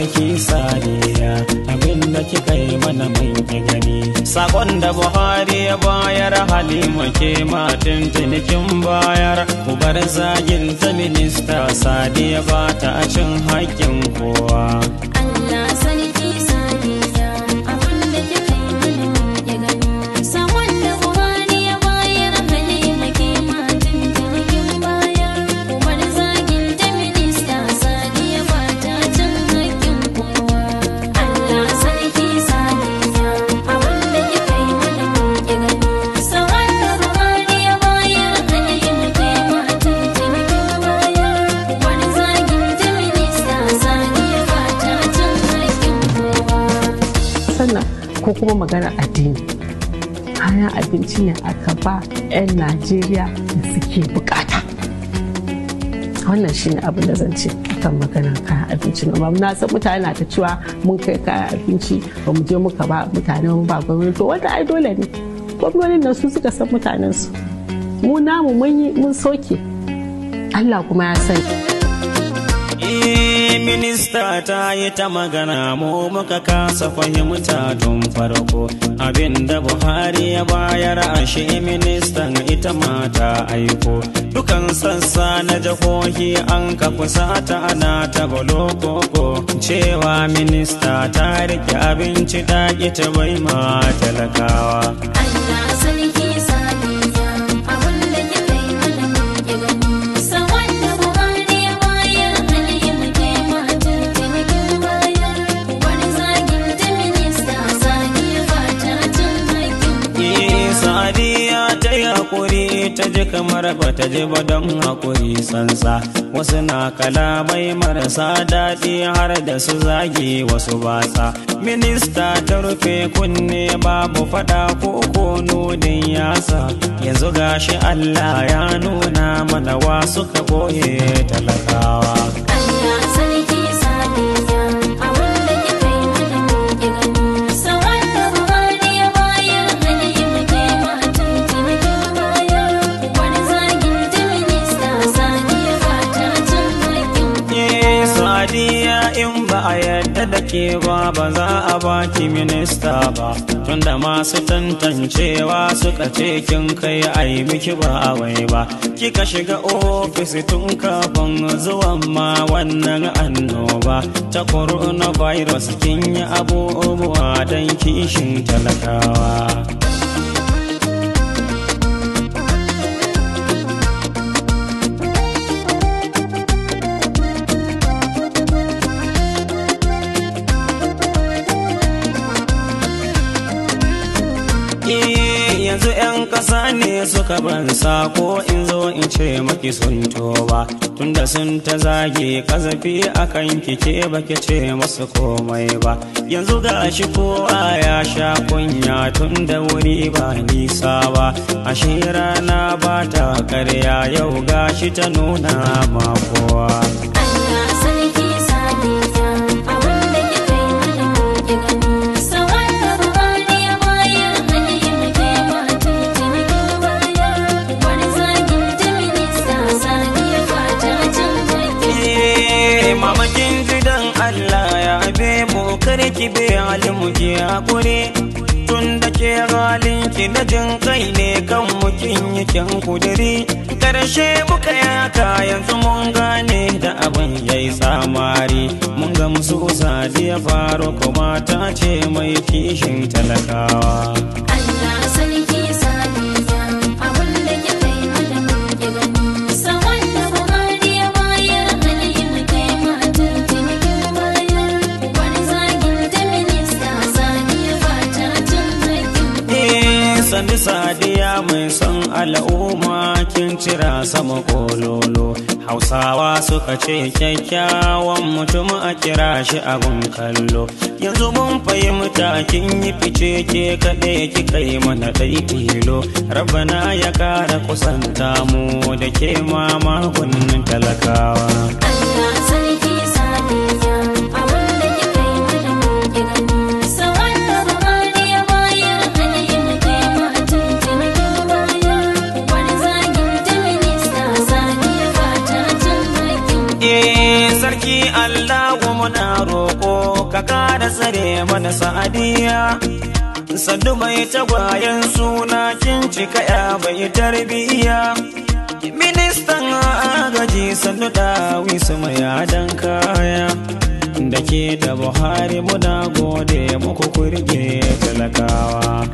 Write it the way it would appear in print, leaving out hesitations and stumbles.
sarki sadiya abinda kika yi mana mun ki gani. Sakon da Buhari ya bayar Halima ke matan tunikin bayar, ku bar zagin ta minista sadiya ba ta cin haƙƙin kowa. Allah sarki sadiya abinda kika yi mana mun ki gani. Sakon da Buhari ya bayar Halima ke matan tunikin bayar, ku bar zagin ta minista sadiya ba ta cin haƙƙin kowa. Allah sarki sadiya abinda kika yi mana mun ki gani. Sakon da Buhari ya bayar Halima ke matan tunikin bayar, ku bar zagin ta minista sadiya ba ta cin haƙƙin kowa. Sannan ko kuma magana addini, kayan abinci ne aka ba 'yan Najeriya da suke bukata. Wannan shi ne abin da zan ce kan maganar kayan abinci. Na san mutane na ta cewa mun kai kayan abinci ba mu je muka ba mutane mun ba gwamnati, to wanda ai dole ne gwamnonin nan su suka san mutanensu. Mu namu mun soke, Allah kuma ya sani. Minista ta yi ta magana mu muka kasa fahimta tun farko, abinda Buhari ya bayar ashe ministan ita mata aiko. Dukan sassa na jihohi an ka kusata ana ta golokoko, cewa minista ta rike abinci ta ki ta bai ma talakawa. Allah sarki sadiya abinda kika yi mana mun ki gani. Sakon da Buhari ya bayar Halima ke matan tunikin bayar, ku bar zagin ta minista sadiya ba ta cin haƙƙin Sadiya ta yi hakuri ta ji kamar ba ta ji ba don hakuri sansa. Wasu na kalamai marasa daɗi har da su zagi wasu batsa. Minista ta rufe kunne babu faɗa ko nunin yasa. Yanzu gashi Allah ya nuna mana wa suka boye talakawa. Allah sarki sadiya abinda kika yi mana mun ki gani. Sakon da Buhari ya bayar Halima ke matan tunikin bayar, ku bar zagin ta minista sadiya ba ta cin haƙƙin Sadiya in ba a yadda da ke ba za a baki minista ba, tunda masu tantancewa suka ce kin kai ai miki ba wai ba. Kika shiga ofis tun kafin zuwan ma wannan annoba ta coronavirus, kin yi abubuwa don kishin talakawa. Yanzu 'yan ƙasa ne suka ban sako in zo in ce maki sun toba, tunda sun ta zage kazafi akan kike baki ce masu komai ba. Yanzu gashi kowa ya sha kunya tun da wuri ba nisa ba, ashe rana ba ta karya yau gashi ta nuna ma kowa. Allah sarki sadiya abinda kika yi mana mun ki gani. Sakon da Buhari ya bayar Halima ke matan tunikin bayar, ku bar zagin ta minista sadiya ba ta cin haƙƙin. Mamakin gidan Allah ya be mu kare ki be halin mu ki hakuri, tun da ke halin ki na jin kai ne kan mukin yakin kudiri. Karshe muka yaka yanzu mun gane da abin yayi tsamari, mun ga musu sadiya faro kuma ta ce mai kishin talakawa. Allah sarki sadiya abinda kika yi mana mun ki gani. Sakon da Buhari ya bayar Halima ke matan tunikin bayar, ku bar zagin ta minista sadiya ba ta cin haƙƙin. Sani sadiya mai son al'umma kin cira sama kololo. Hausawa suka ce kyakkyawan mutum a kira shi abun kallo. Yanzu mun fahimta kin yi fice ke kaɗai kika yi mana ɗai tilo. Rabbana ya ƙara kusanta mu da ke magungunan talakawa. Allah sarki sadiya abinda kika yi mana mun ki gani. Sakon da Buhari ya bayar Halima ke matan tunikin bayar, ku bar zagin ta minista sadiya ba ta cin haƙƙin. Sarki Allah muna roƙo ka kara tsare mana Sa'adiya. Sannu mai tagwayen suna kin cika ya bai tarbiyya. Ministan agaji sannu Dawisu mai adan kaya. Da ke da Buhari muna gode muku kurge talakawa.